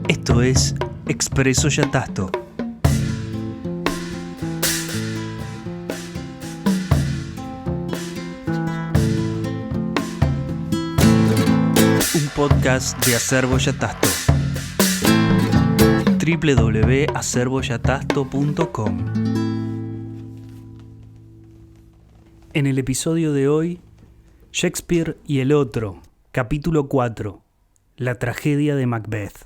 Esto es Expreso Yatasto. Un podcast de Acervo Yatasto. www.acervoyatasto.com. En el episodio de hoy, Shakespeare y el otro, capítulo 4, la tragedia de Macbeth.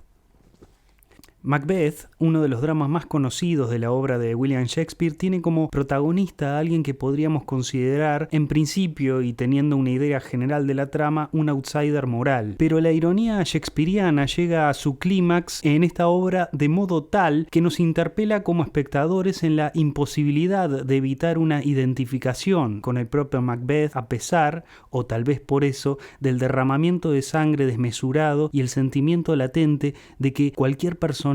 Macbeth, uno de los dramas más conocidos de la obra de William Shakespeare, tiene como protagonista a alguien que podríamos considerar, en principio y teniendo una idea general de la trama, un outsider moral. Pero la ironía shakespeariana llega a su clímax en esta obra de modo tal que nos interpela como espectadores en la imposibilidad de evitar una identificación con el propio Macbeth a pesar, o tal vez por eso, del derramamiento de sangre desmesurado y el sentimiento latente de que cualquier personaje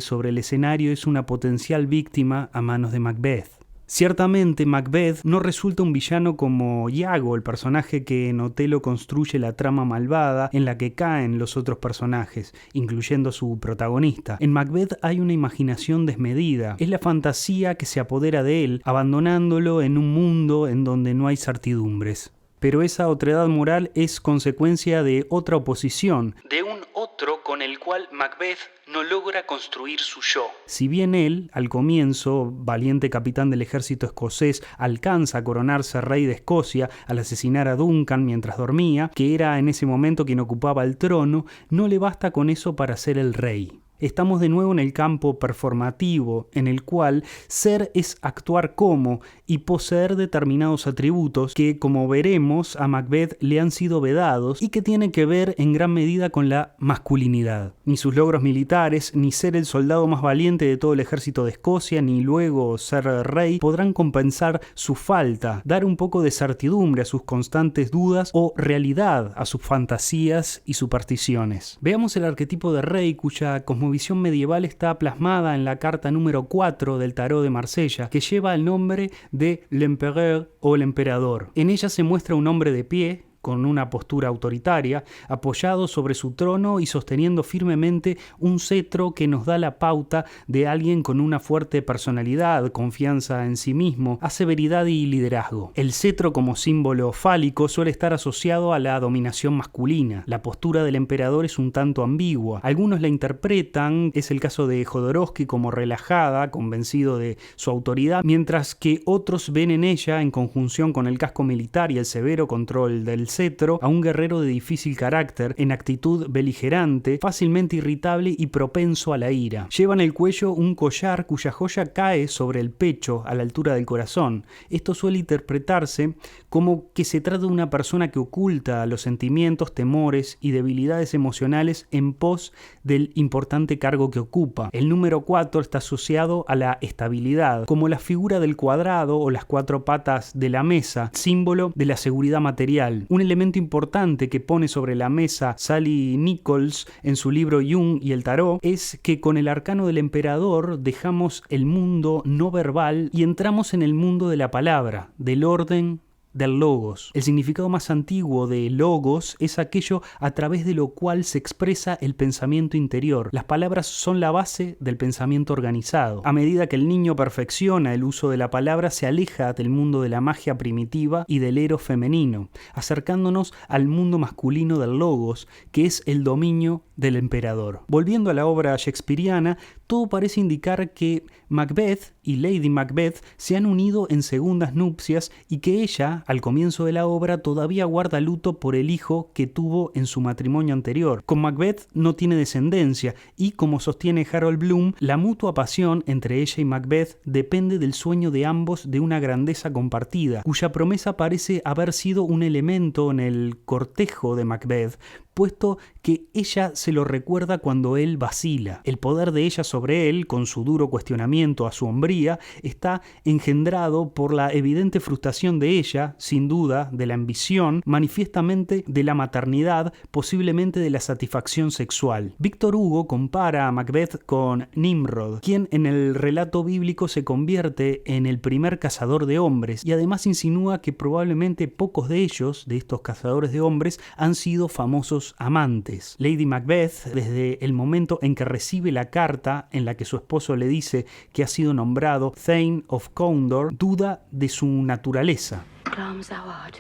sobre el escenario es una potencial víctima a manos de Macbeth. Ciertamente, Macbeth no resulta un villano como Iago, el personaje que en Otelo construye la trama malvada en la que caen los otros personajes, incluyendo su protagonista. En Macbeth hay una imaginación desmedida, es la fantasía que se apodera de él, abandonándolo en un mundo en donde no hay certidumbres. Pero esa otredad moral es consecuencia de otra oposición, de un otro con el cual Macbeth no logra construir su yo. Si bien él, al comienzo, valiente capitán del ejército escocés, alcanza a coronarse rey de Escocia al asesinar a Duncan mientras dormía, que era en ese momento quien ocupaba el trono, no le basta con eso para ser el rey. Estamos de nuevo en el campo performativo, en el cual ser es actuar como y poseer determinados atributos que, como veremos, a Macbeth le han sido vedados y que tienen que ver en gran medida con la masculinidad. Ni sus logros militares, ni ser el soldado más valiente de todo el ejército de Escocia, ni luego ser rey, podrán compensar su falta, dar un poco de certidumbre a sus constantes dudas o realidad a sus fantasías y supersticiones. Veamos el arquetipo de rey cuya cosmovisión medieval está plasmada en la carta número 4 del Tarot de Marsella, que lleva el nombre de l'Empereur o el emperador. En ella se muestra un hombre de pie, con una postura autoritaria, apoyado sobre su trono y sosteniendo firmemente un cetro que nos da la pauta de alguien con una fuerte personalidad, confianza en sí mismo, severidad y liderazgo. El cetro como símbolo fálico suele estar asociado a la dominación masculina. La postura del emperador es un tanto ambigua. Algunos la interpretan, es el caso de Jodorowsky, como relajada, convencido de su autoridad, mientras que otros ven en ella, en conjunción con el casco militar y el severo control del cetro, a un guerrero de difícil carácter, en actitud beligerante, fácilmente irritable y propenso a la ira. Lleva en el cuello un collar cuya joya cae sobre el pecho a la altura del corazón. Esto suele interpretarse como que se trata de una persona que oculta los sentimientos, temores y debilidades emocionales en pos del importante cargo que ocupa. El número 4 está asociado a la estabilidad, como la figura del cuadrado o las 4 patas de la mesa, símbolo de la seguridad material. Un elemento importante que pone sobre la mesa Sally Nichols en su libro Jung y el Tarot es que con el arcano del emperador dejamos el mundo no verbal y entramos en el mundo de la palabra, del orden, del logos. El significado más antiguo de logos es aquello a través de lo cual se expresa el pensamiento interior. Las palabras son la base del pensamiento organizado. A medida que el niño perfecciona el uso de la palabra, se aleja del mundo de la magia primitiva y del eros femenino, acercándonos al mundo masculino del logos, que es el dominio del emperador. Volviendo a la obra shakespeariana, todo parece indicar que Macbeth y Lady Macbeth se han unido en segundas nupcias y que ella, al comienzo de la obra, todavía guarda luto por el hijo que tuvo en su matrimonio anterior. Con Macbeth no tiene descendencia y, como sostiene Harold Bloom, la mutua pasión entre ella y Macbeth depende del sueño de ambos de una grandeza compartida, cuya promesa parece haber sido un elemento en el cortejo de Macbeth, puesto que ella se lo recuerda cuando él vacila. El poder de ella sobre él, con su duro cuestionamiento a su hombría, está engendrado por la evidente frustración de ella, sin duda, de la ambición, manifiestamente de la maternidad, posiblemente de la satisfacción sexual. Víctor Hugo compara a Macbeth con Nimrod, quien en el relato bíblico se convierte en el primer cazador de hombres, y además insinúa que probablemente pocos de ellos, de estos cazadores de hombres, han sido famosos amantes. morales. Lady Macbeth, desde el momento en que recibe la carta en la que su esposo le dice que ha sido nombrado Thane of Condor, duda de su naturaleza. Glamis thou art,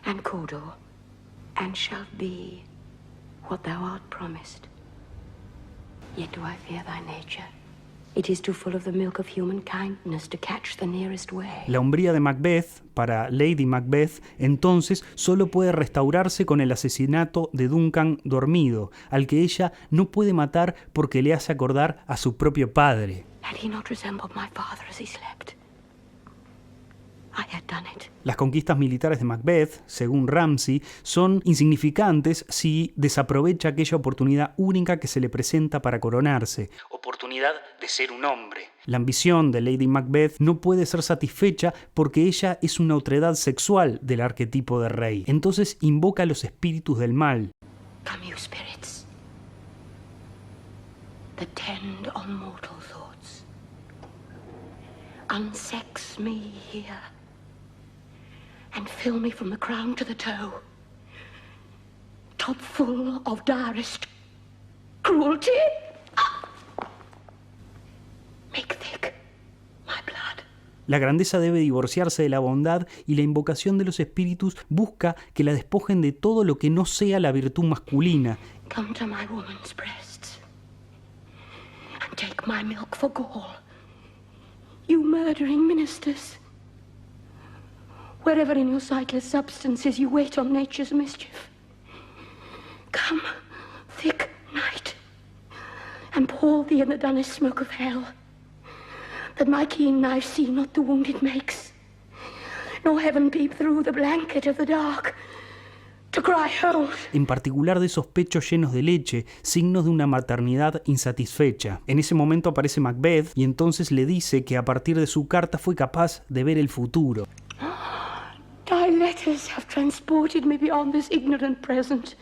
and Cawdor, and shalt be what thou art promised. Yet do I fear thy nature. It is too full of the milk of human kindness to catch the nearest way. La hombría de Macbeth, para Lady Macbeth, entonces solo puede restaurarse con el asesinato de Duncan dormido, al que ella no puede matar porque le hace acordar a su propio padre. Had he not resembled my father as he slept? I had done it. Las conquistas militares de Macbeth, según Ramsay, son insignificantes si desaprovecha aquella oportunidad única que se le presenta para coronarse. Oportunidad de ser un hombre. La ambición de Lady Macbeth no puede ser satisfecha porque ella es una otredad sexual del arquetipo de rey. Entonces invoca a los espíritus del mal. Come, you spirits, that tend on mortal thoughts. Unsex me here, and fill me from the crown to the toe, top full of direst cruelty. Make thick my blood. La grandeza debe divorciarse de la bondad y la invocación de los espíritus busca que la despojen de todo lo que no sea la virtud masculina. Come to my woman's breasts, and take my milk for gall, you murdering ministers. Wherever in your sightless substances you wait on nature's mischief. Come, thick night, and pour thee in the dunnest smoke of hell, that my keen knife see not the wound it makes, nor heaven peep through the blanket of the dark, to cry hold. En particular de esos pechos llenos de leche, signos de una maternidad insatisfecha. En ese momento aparece Macbeth y entonces le dice que a partir de su carta fue capaz de ver el futuro. Thy letters have transported me beyond this ignorant present,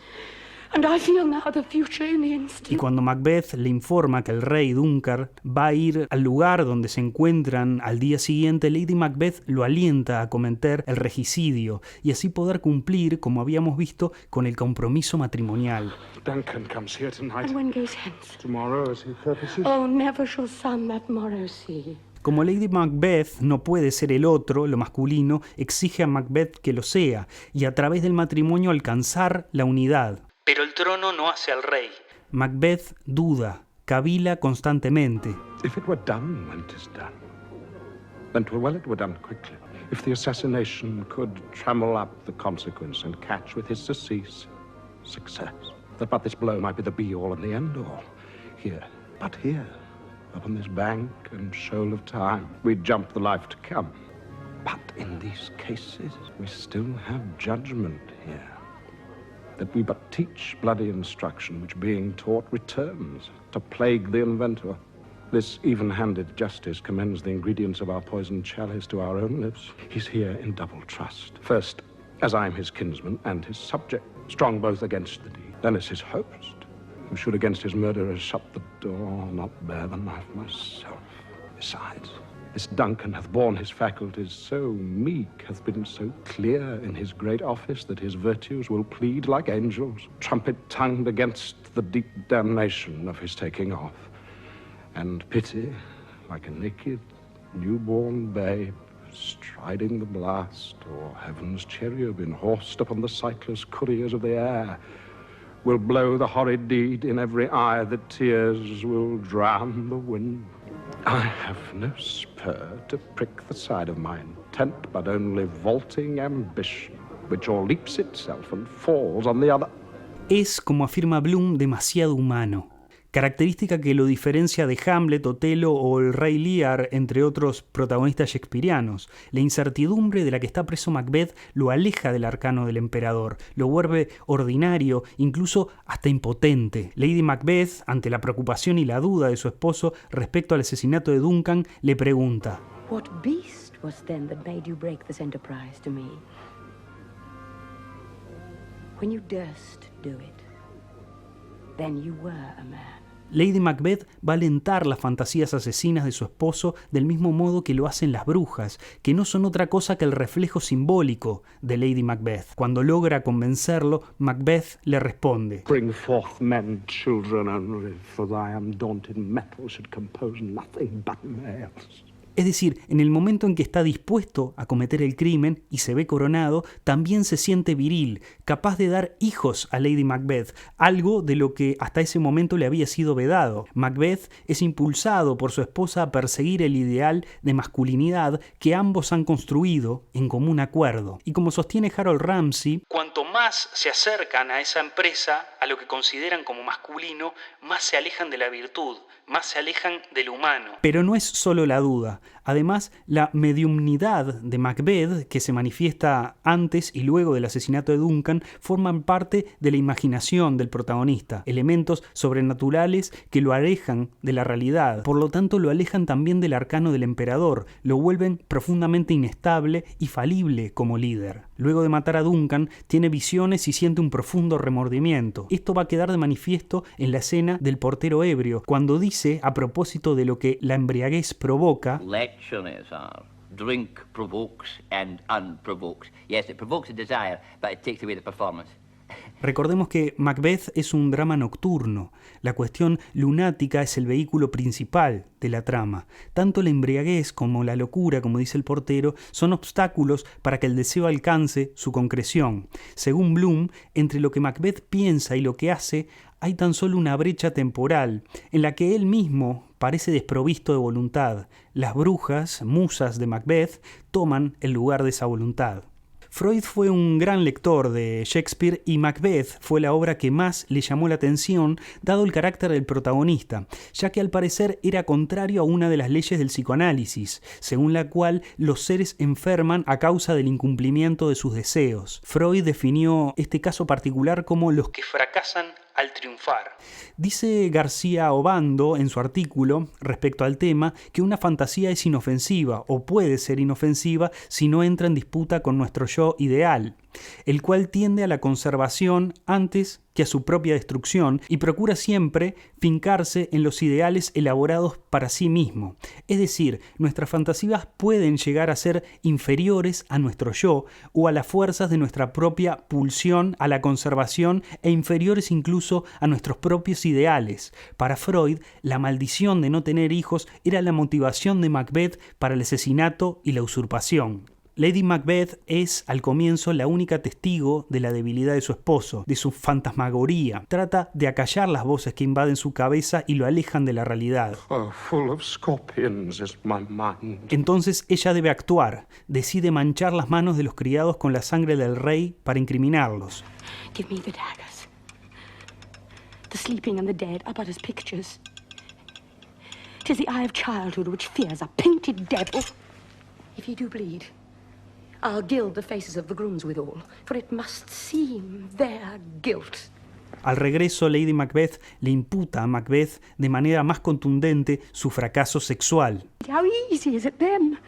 and I feel now the future in the instant. Y cuando Macbeth le informa que el rey Duncan va a ir al lugar donde se encuentran al día siguiente, Lady Macbeth lo alienta a cometer el regicidio y así poder cumplir, como habíamos visto, con el compromiso matrimonial. Duncan comes here tonight. And when goes hence? Tomorrow, as he purposes. Oh, never shall sun that morrow see. Como Lady Macbeth no puede ser el otro, lo masculino, exige a Macbeth que lo sea y a través del matrimonio alcanzar la unidad. Pero el trono no hace al rey. Macbeth duda, cavila constantemente. If it were done when 'tis done, then 'twere well it were done quickly. If the assassination could trammel up the consequence and catch with his surcease success, that but this blow might be the be-all and the end-all. Here, but here, upon this bank and shoal of time, we jump the life to come. But in these cases, we still have judgment here, that we but teach bloody instruction, which being taught returns to plague the inventor. This even-handed justice commends the ingredients of our poisoned chalice to our own lips. He's here in double trust. First, as I'm his kinsman and his subject, strong both against the deed, then as his host, who should against his murderers shut the door, not bear the knife myself. Besides, this Duncan hath borne his faculties so meek, hath been so clear in his great office, that his virtues will plead like angels, trumpet-tongued against the deep damnation of his taking off. And pity, like a naked, newborn babe, striding the blast, or heaven's cherubim horsed upon the sightless couriers of the air, will blow the horrid deed in every eye that tears will drown the wind. I have no spur to prick the side of my intent, but only vaulting ambition, which o'erleaps itself and falls on the other. Es, como afirma Bloom, demasiado humano. Característica que lo diferencia de Hamlet, Otelo o el Rey Lear, entre otros protagonistas shakespearianos. La incertidumbre de la que está preso Macbeth lo aleja del arcano del emperador, lo vuelve ordinario, incluso hasta impotente. Lady Macbeth, ante la preocupación y la duda de su esposo respecto al asesinato de Duncan, le pregunta: What beast was then that made you break this enterprise to me? When you durst do it, then you were a man. Lady Macbeth va a alentar las fantasías asesinas de su esposo del mismo modo que lo hacen las brujas, que no son otra cosa que el reflejo simbólico de Lady Macbeth. Cuando logra convencerlo, Macbeth le responde: Bring forth men, children only, for thy undaunted metal should compose nothing but males. Es decir, en el momento en que está dispuesto a cometer el crimen y se ve coronado, también se siente viril, capaz de dar hijos a Lady Macbeth, algo de lo que hasta ese momento le había sido vedado. Macbeth es impulsado por su esposa a perseguir el ideal de masculinidad que ambos han construido en común acuerdo. Y como sostiene Harold Ramsey, cuanto más se acercan a esa empresa, a lo que consideran como masculino, más se alejan de la virtud, más se alejan del humano. Pero no es solo la duda. Además, la mediumnidad de Macbeth, que se manifiesta antes y luego del asesinato de Duncan, forman parte de la imaginación del protagonista, elementos sobrenaturales que lo alejan de la realidad. Por lo tanto, lo alejan también del arcano del emperador, lo vuelven profundamente inestable y falible como líder. Luego de matar a Duncan, tiene visiones y siente un profundo remordimiento. Esto va a quedar de manifiesto en la escena del portero ebrio, cuando dice, a propósito de lo que la embriaguez provoca: drink provokes and unprovokes. Yes, it provokes a desire, but it takes away the performance. Recordemos que Macbeth es un drama nocturno. La cuestión lunática es el vehículo principal de la trama. Tanto la embriaguez como la locura, como dice el portero, son obstáculos para que el deseo alcance su concreción. Según Bloom, entre lo que Macbeth piensa y lo que hace, hay tan solo una brecha temporal, en la que él mismo parece desprovisto de voluntad. Las brujas, musas de Macbeth, toman el lugar de esa voluntad. Freud fue un gran lector de Shakespeare y Macbeth fue la obra que más le llamó la atención, dado el carácter del protagonista, ya que al parecer era contrario a una de las leyes del psicoanálisis, según la cual los seres enferman a causa del incumplimiento de sus deseos. Freud definió este caso particular como los que fracasan al triunfar. Dice García Obando en su artículo respecto al tema que una fantasía es inofensiva o puede ser inofensiva si no entra en disputa con nuestro yo ideal, el cual tiende a la conservación antes que a su propia destrucción y procura siempre fincarse en los ideales elaborados para sí mismo. Es decir, nuestras fantasías pueden llegar a ser inferiores a nuestro yo o a las fuerzas de nuestra propia pulsión a la conservación e inferiores incluso a nuestros propios ideales. Para Freud, la maldición de no tener hijos era la motivación de Macbeth para el asesinato y la usurpación. Lady Macbeth es, al comienzo, la única testigo de la debilidad de su esposo, de su fantasmagoría. Trata de acallar las voces que invaden su cabeza y lo alejan de la realidad. Full of scorpions is my mind. Entonces ella debe actuar. Decide manchar las manos de los criados con la sangre del rey para incriminarlos. Give me the daggers. The sleeping and the dead are but as pictures. 'Tis the eye of childhood which fears a painted devil. If he do bleed, I'll gild the faces of the grooms withal, for it must seem their guilt. Al regreso, Lady Macbeth le imputa a Macbeth de manera más contundente su fracaso sexual. How easy is it then?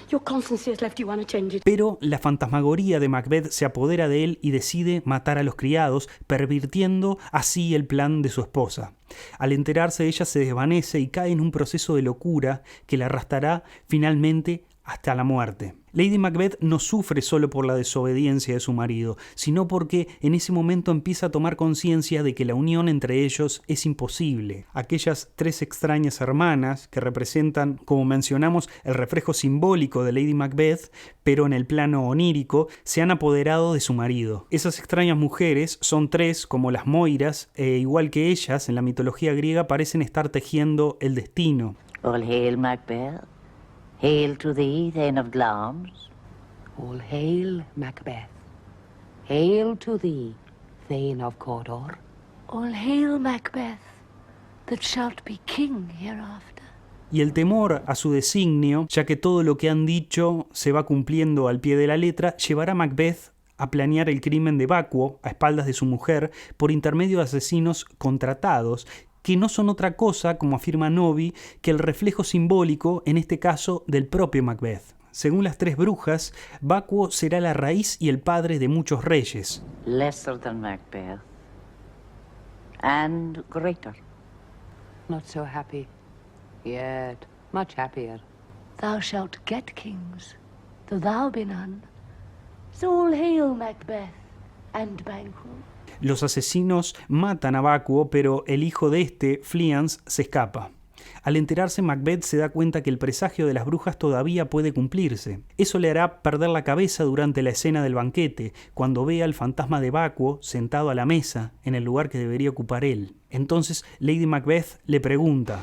Your constancy has left you unattended. Pero la fantasmagoría de Macbeth se apodera de él y decide matar a los criados, pervirtiendo así el plan de su esposa. Al enterarse, ella se desvanece y cae en un proceso de locura que la arrastrará finalmente hasta la muerte. Lady Macbeth no sufre solo por la desobediencia de su marido, sino porque en ese momento empieza a tomar conciencia de que la unión entre ellos es imposible. Aquellas tres extrañas hermanas, que representan, como mencionamos, el reflejo simbólico de Lady Macbeth, pero en el plano onírico, se han apoderado de su marido. Esas extrañas mujeres son tres, como las Moiras, e igual que ellas, en la mitología griega, parecen estar tejiendo el destino. All hail Macbeth. Hail to thee, Thane of Glamis. All hail, Macbeth. Hail to thee, Thane of Cawdor. All hail, Macbeth, that shalt be king hereafter. Y el temor a su designio, ya que todo lo que han dicho se va cumpliendo al pie de la letra, llevará a Macbeth a planear el crimen de Vacuo a espaldas de su mujer por intermedio de asesinos contratados, que no son otra cosa, como afirma Novi, que el reflejo simbólico, en este caso, del propio Macbeth. Según las tres brujas, Vacuo será la raíz y el padre de muchos reyes. Lesser than Macbeth. And greater. Not so happy. Yet. Much happier. Thou shalt get kings, though thou be none. So all hail Macbeth and Banquo. Los asesinos matan a Vacuo, pero el hijo de este, Fleance, se escapa. Al enterarse, Macbeth se da cuenta que el presagio de las brujas todavía puede cumplirse. Eso le hará perder la cabeza durante la escena del banquete, cuando vea al fantasma de Vacuo sentado a la mesa, en el lugar que debería ocupar él. Entonces, Lady Macbeth le pregunta,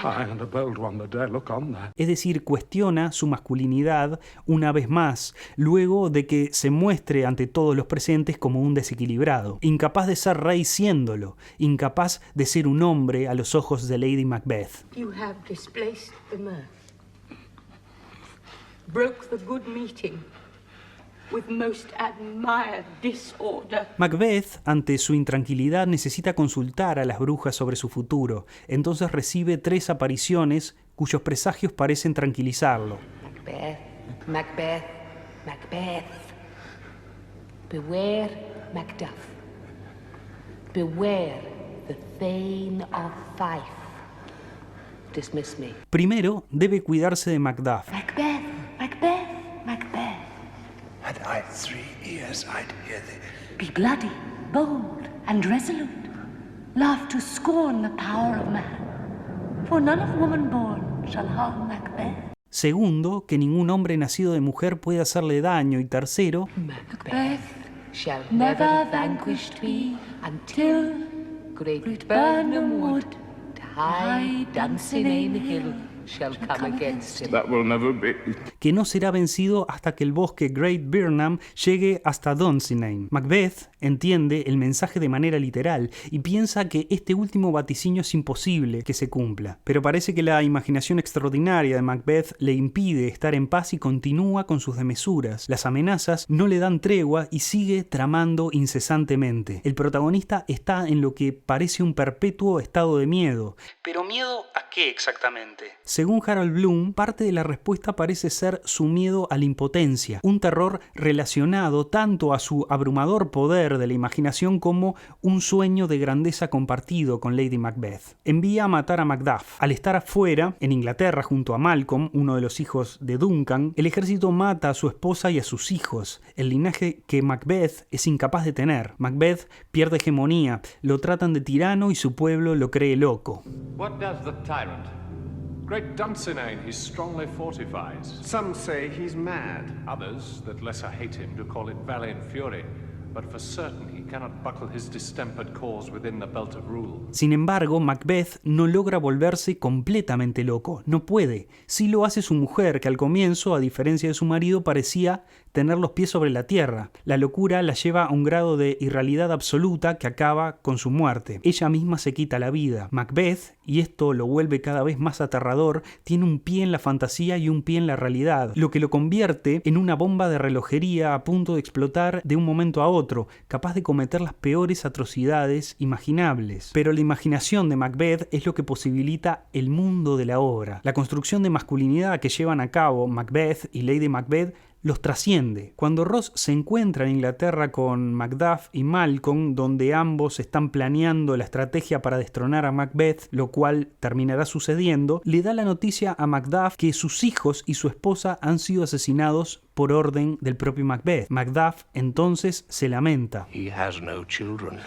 And a bold one that dare look on there. es decir, cuestiona su masculinidad una vez más, luego de que se muestre ante todos los presentes como un desequilibrado, incapaz de ser rey siéndolo, incapaz de ser un hombre a los ojos de Lady Macbeth. You have displaced the mirth, broke the good meeting with most admired disorder. Macbeth, ante su intranquilidad, necesita consultar a las brujas sobre su futuro. Entonces recibe 3 apariciones cuyos presagios parecen tranquilizarlo. Macbeth, Macbeth, Macbeth. Beware Macduff. Beware the Thane of Fife. Dismiss me. Primero, debe cuidarse de Macduff. Macbeth, Macbeth, Macbeth. Had I 3 ears, I'd hear thee. Be bloody, bold, and resolute. Laugh to scorn the power of man. For none of woman born shall harm Macbeth. Segundo, que ningún hombre nacido de mujer puede hacerle daño. Y tercero, Macbeth shall never never vanquished vanquished be be until great Burnham Wood, high Dunsinane Hill, shall come against him. That will never be. que no será vencido hasta que el bosque Great Burnham llegue hasta Dunsinane. Macbeth entiende el mensaje de manera literal y piensa que este último vaticinio es imposible que se cumpla. Pero parece que la imaginación extraordinaria de Macbeth le impide estar en paz y continúa con sus desmesuras. Las amenazas no le dan tregua y sigue tramando incesantemente. El protagonista está en lo que parece un perpetuo estado de miedo. ¿Pero miedo a qué exactamente? Según Harold Bloom, parte de la respuesta parece ser su miedo a la impotencia, un terror relacionado tanto a su abrumador poder de la imaginación como un sueño de grandeza compartido con Lady Macbeth. Envía a matar a Macduff. Al estar afuera, en Inglaterra, junto a Malcolm, uno de los hijos de Duncan, el ejército mata a su esposa y a sus hijos, el linaje que Macbeth es incapaz de tener. Macbeth pierde hegemonía, lo tratan de tirano y su pueblo lo cree loco. What does the tyrant? Great Dunsinane he strongly fortifies. Some say he's mad. Others, that lesser hate him, do call it valiant fury. But for certain he cannot buckle his distempered cause within the belt of rule. Sin embargo, Macbeth no logra volverse completamente loco, no puede. Sí lo hace su mujer, que al comienzo, a diferencia de su marido, parecía tener los pies sobre la tierra. La locura la lleva a un grado de irrealidad absoluta que acaba con su muerte. Ella misma se quita la vida. Macbeth, y esto lo vuelve cada vez más aterrador, tiene un pie en la fantasía y un pie en la realidad, lo que lo convierte en una bomba de relojería a punto de explotar de un momento a otro, capaz de cometer las peores atrocidades imaginables. Pero la imaginación de Macbeth es lo que posibilita el mundo de la obra. La construcción de masculinidad que llevan a cabo Macbeth y Lady Macbeth los trasciende. Cuando Ross se encuentra en Inglaterra con Macduff y Malcolm, donde ambos están planeando la estrategia para destronar a Macbeth, lo cual terminará sucediendo, le da la noticia a Macduff que sus hijos y su esposa han sido asesinados por orden del propio Macbeth. Macduff entonces se lamenta. He has no children.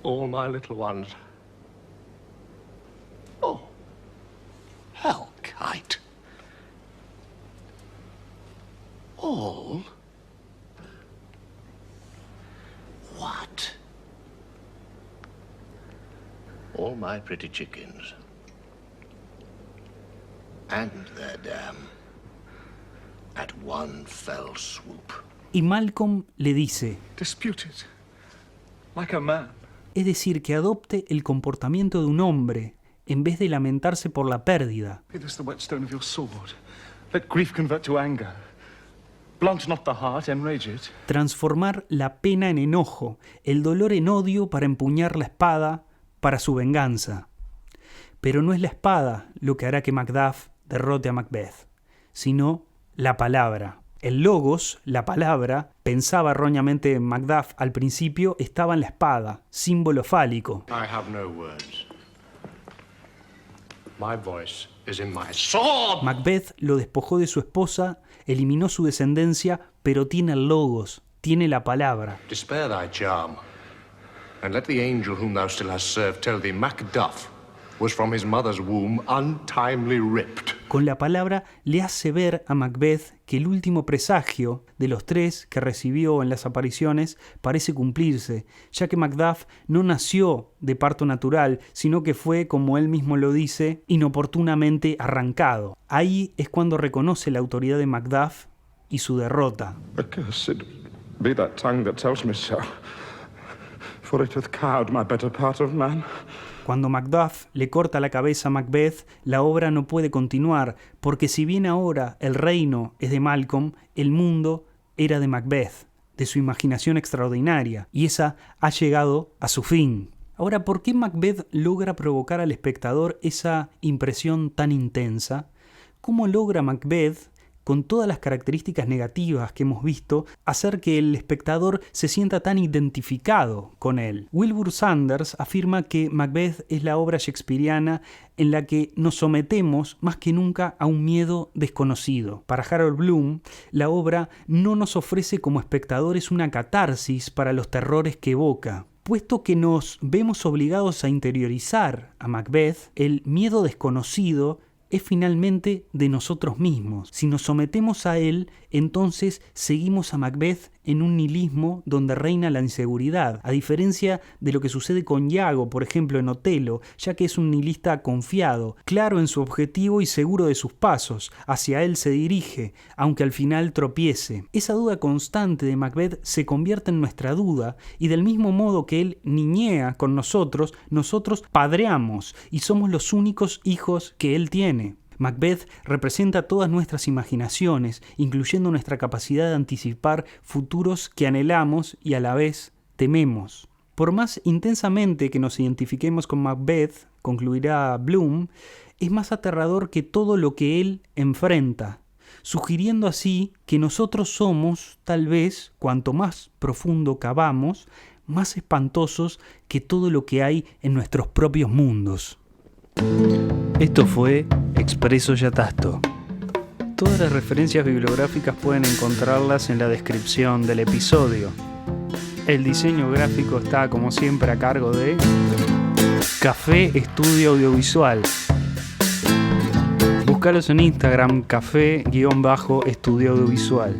All my little ones. Oh, Hellkite. All? What? All my pretty chickens. And their dam. At one fell swoop. Y Malcolm le dice, Disputed. Like a man. es decir, que adopte el comportamiento de un hombre en vez de lamentarse por la pérdida. It is the whetstone of your sword. Let grief convert to anger. Blunt not the heart, enrage it. Transformar la pena en enojo, el dolor en odio para empuñar la espada para su venganza. Pero no es la espada lo que hará que Macduff derrote a Macbeth, sino la palabra. El logos, la palabra, pensaba erróneamente Macduff al principio, estaba en la espada, símbolo fálico. I have no words. My voice is in my sword. Macbeth lo despojó de su esposa, eliminó su descendencia, pero tiene el logos, tiene la palabra. Despair thy charm, and let the angel whom thou still hast served tell thee Macduff was from his mother's womb untimely ripped. Con la palabra le hace ver a Macbeth que el último presagio de los 3 que recibió en las apariciones parece cumplirse, ya que Macduff no nació de parto natural, sino que fue, como él mismo lo dice, inoportunamente arrancado. Ahí es cuando reconoce la autoridad de Macduff y su derrota. Accursed be that tongue that tells me so, for it hath cowed my better part of man. Cuando Macduff le corta la cabeza a Macbeth, la obra no puede continuar, porque si bien ahora el reino es de Malcolm, el mundo era de Macbeth, de su imaginación extraordinaria, y esa ha llegado a su fin. Ahora, ¿por qué Macbeth logra provocar al espectador esa impresión tan intensa? ¿Cómo logra Macbeth, con todas las características negativas que hemos visto, hacer que el espectador se sienta tan identificado con él? Wilbur Sanders afirma que Macbeth es la obra shakespeariana en la que nos sometemos más que nunca a un miedo desconocido. Para Harold Bloom, la obra no nos ofrece como espectadores una catarsis para los terrores que evoca. Puesto que nos vemos obligados a interiorizar a Macbeth, el miedo desconocido es finalmente de nosotros mismos. Si nos sometemos a él, entonces seguimos a Macbeth en un nihilismo donde reina la inseguridad, a diferencia de lo que sucede con Iago, por ejemplo, en Otelo, ya que es un nihilista confiado, claro en su objetivo y seguro de sus pasos. Hacia él se dirige, aunque al final tropiece. Esa duda constante de Macbeth se convierte en nuestra duda, y del mismo modo que él niñea con nosotros padreamos y somos los únicos hijos que él tiene. Macbeth representa todas nuestras imaginaciones, incluyendo nuestra capacidad de anticipar futuros que anhelamos y a la vez tememos. Por más intensamente que nos identifiquemos con Macbeth, concluirá Bloom, es más aterrador que todo lo que él enfrenta, sugiriendo así que nosotros somos, tal vez, cuanto más profundo cavamos, más espantosos que todo lo que hay en nuestros propios mundos. Esto fue Expreso Yatasto. Todas las referencias bibliográficas pueden encontrarlas en la descripción del episodio. El diseño gráfico está, como siempre, a cargo de Café Estudio Audiovisual. Búscalos en Instagram, café-estudio audiovisual.